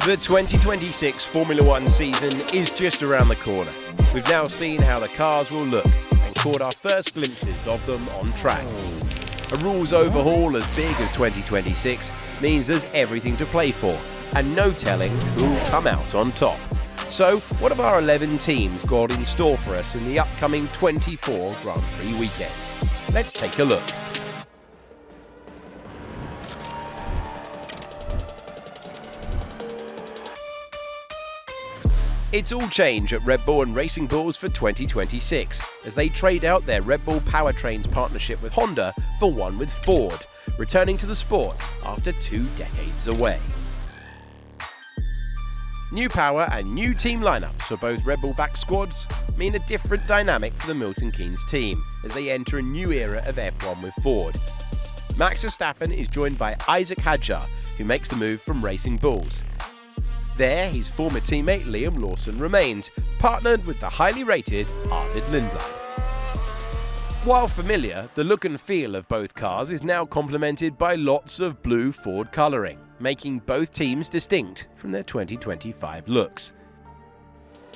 The 2026 Formula One season is just around the corner. We've now seen how the cars will look and caught our first glimpses of them on track. A rules overhaul as big as 2026 means there's everything to play for and no telling who'll come out on top. So, what have our 11 teams got in store for us in the upcoming 24 Grand Prix weekends? Let's take a look. It's all change at Red Bull and Racing Bulls for 2026 as they trade out their Red Bull Powertrains partnership with Honda for one with Ford, returning to the sport after 2 decades away. New power and new team lineups for both Red Bull back squads mean a different dynamic for the Milton Keynes team as they enter a new era of F1 with Ford. Max Verstappen is joined by Isaac Hadjar, who makes the move from Racing Bulls. There, his former teammate Liam Lawson remains, partnered with the highly rated Arvid Lindblad. While familiar, the look and feel of both cars is now complemented by lots of blue Ford colouring, making both teams distinct from their 2025 looks.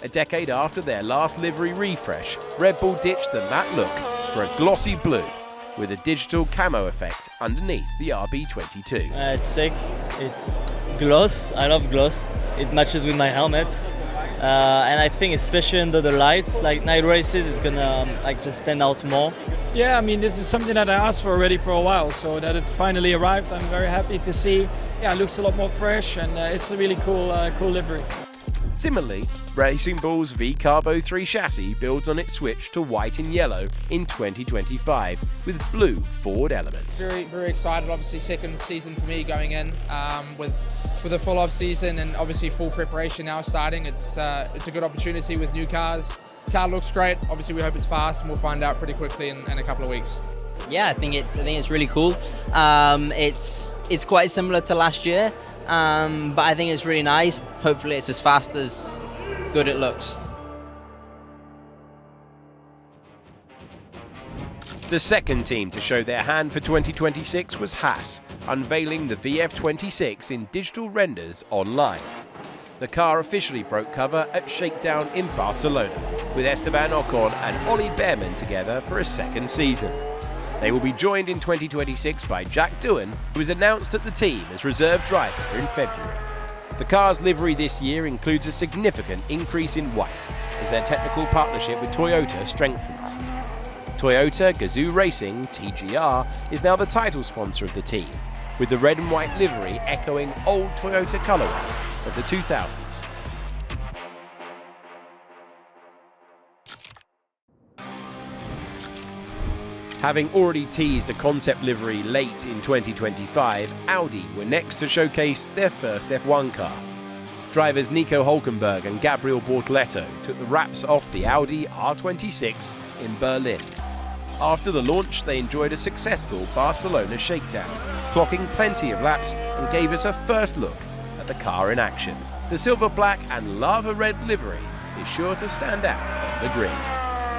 A decade after their last livery refresh, Red Bull ditched the matte look for a glossy blue with a digital camo effect underneath the RB22. It's sick. It's gloss. I love gloss. It matches with my helmet. And I think especially under the lights, like night races, it's gonna just stand out more. Yeah, I mean, this is something that I asked for already for a while, so that it finally arrived, I'm very happy to see. Yeah, it looks a lot more fresh, and it's a really cool livery. Similarly, Racing Bull's V-Carbo 3 chassis builds on its switch to white and yellow in 2025 with blue Ford elements. Very excited. Obviously, second season for me going in with a full off season and obviously full preparation now starting. It's a good opportunity with new cars. Car looks great. Obviously, we hope it's fast, and we'll find out pretty quickly in a couple of weeks. Yeah, I think it's really cool. It's quite similar to last year, but I think it's really nice. Hopefully, it's as fast as good it looks. The second team to show their hand for 2026 was Haas, unveiling the VF26 in digital renders online. The car officially broke cover at Shakedown in Barcelona, with Esteban Ocon and Ollie Behrman together for a second season. They will be joined in 2026 by Jack Doohan, who was announced at the team as reserve driver in February. The car's livery this year includes a significant increase in white, as their technical partnership with Toyota strengthens. Toyota Gazoo Racing, TGR, is now the title sponsor of the team, with the red and white livery echoing old Toyota colourways of the 2000s. Having already teased a concept livery late in 2025, Audi were next to showcase their first F1 car. Drivers Nico Hülkenberg and Gabriel Bortoleto took the wraps off the Audi R26 in Berlin. After the launch, they enjoyed a successful Barcelona shakedown, clocking plenty of laps and gave us a first look at the car in action. The silver black and lava red livery is sure to stand out on the grid.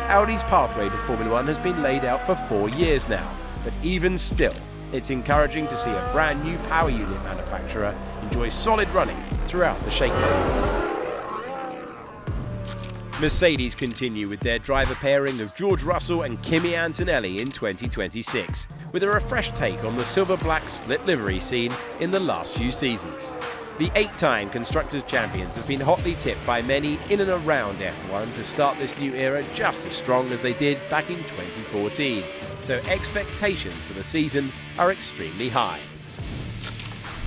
Audi's pathway to Formula One has been laid out for 4 years now, but even still, it's encouraging to see a brand new power unit manufacturer enjoy solid running throughout the shakedown. Mercedes continue with their driver pairing of George Russell and Kimi Antonelli in 2026, with a refreshed take on the silver-black split livery seen in the last few seasons. The 8-time Constructors' Champions have been hotly tipped by many in and around F1 to start this new era just as strong as they did back in 2014, so expectations for the season are extremely high.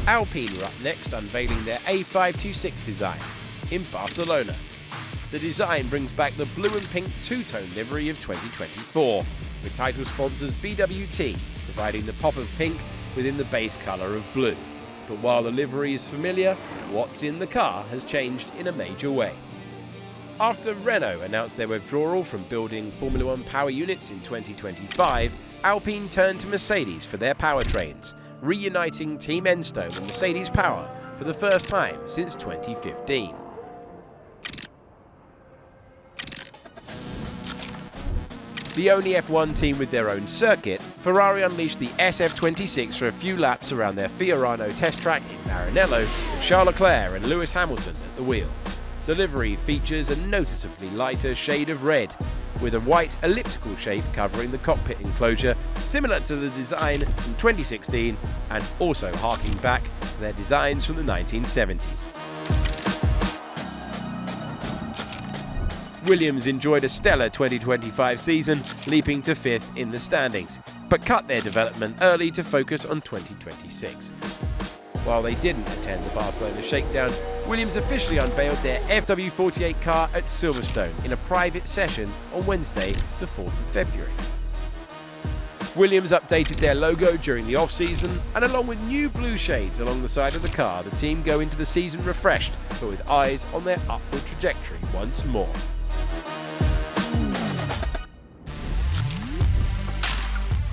Alpine were up next, unveiling their A526 design in Barcelona. The design brings back the blue and pink two-tone livery of 2024, with title sponsors BWT providing the pop of pink within the base colour of blue. But while the livery is familiar, what's in the car has changed in a major way. After Renault announced their withdrawal from building Formula One power units in 2025, Alpine turned to Mercedes for their powertrains, reuniting Team Enstone and Mercedes Power for the first time since 2015. The only F1 team with their own circuit, Ferrari unleashed the SF26 for a few laps around their Fiorano test track in Maranello, with Charles Leclerc and Lewis Hamilton at the wheel. The livery features a noticeably lighter shade of red, with a white elliptical shape covering the cockpit enclosure, similar to the design from 2016 and also harking back to their designs from the 1970s. Williams enjoyed a stellar 2025 season, leaping to 5th in the standings, but cut their development early to focus on 2026. While they didn't attend the Barcelona shakedown, Williams officially unveiled their FW48 car at Silverstone in a private session on Wednesday, the 4th of February. Williams updated their logo during the off-season, and along with new blue shades along the side of the car, the team go into the season refreshed, but with eyes on their upward trajectory once more.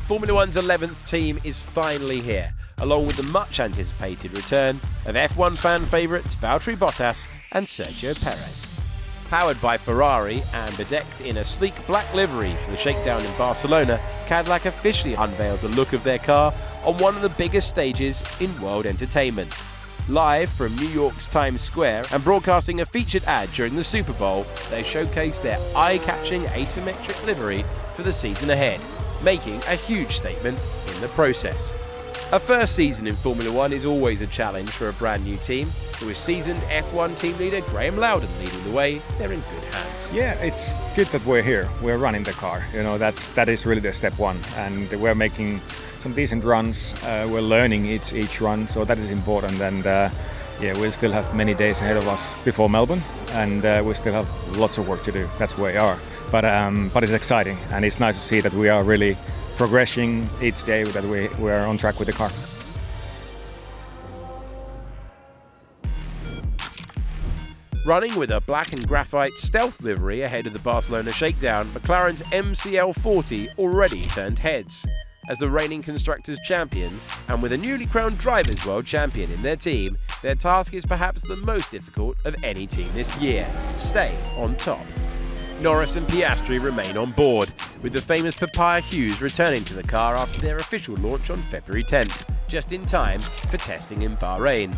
Formula One's 11th team is finally here, along with the much-anticipated return of F1 fan favourites Valtteri Bottas and Sergio Perez. Powered by Ferrari and bedecked in a sleek black livery for the shakedown in Barcelona, Cadillac officially unveiled the look of their car on one of the biggest stages in world entertainment. Live from New York's Times Square and broadcasting a featured ad during the Super Bowl, they showcased their eye-catching asymmetric livery for the season ahead, making a huge statement in the process. A first season in Formula One is always a challenge for a brand new team, but with seasoned F1 team leader Graham Loudon leading the way, they're in good hands. Yeah, it's good that we're here. We're running the car. You know, that is really the step one, and we're making some decent runs. We're learning each run, so that is important. And yeah, we'll still have many days ahead of us before Melbourne, and we still have lots of work to do. That's where we are. But it's exciting, and it's nice to see that we are really progressing each day, that we are on track with the car. Running with a black and graphite stealth livery ahead of the Barcelona shakedown, McLaren's MCL40 already turned heads. As the reigning Constructors' champions, and with a newly crowned Drivers' World Champion in their team, their task is perhaps the most difficult of any team this year: stay on top. Norris and Piastri remain on board, with the famous Papaya Hughes returning to the car after their official launch on February 10th, just in time for testing in Bahrain.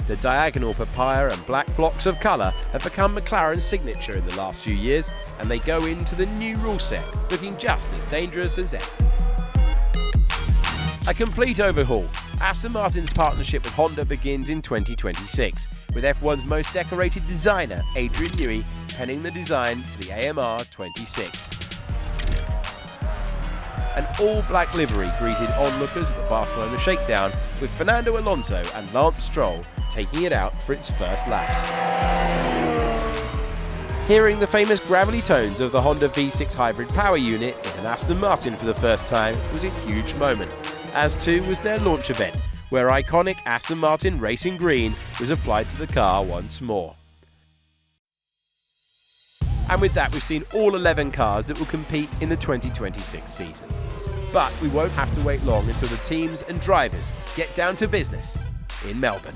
The diagonal papaya and black blocks of colour have become McLaren's signature in the last few years, and they go into the new rule set looking just as dangerous as ever. A complete overhaul. Aston Martin's partnership with Honda begins in 2026, with F1's most decorated designer, Adrian Newey, penning the design for the AMR 26. An all-black livery greeted onlookers at the Barcelona shakedown, with Fernando Alonso and Lance Stroll taking it out for its first laps. Hearing the famous gravelly tones of the Honda V6 hybrid power unit in an Aston Martin for the first time was a huge moment, as too was their launch event, where iconic Aston Martin Racing Green was applied to the car once more. And with that, we've seen all 11 cars that will compete in the 2026 season. But we won't have to wait long until the teams and drivers get down to business in Melbourne.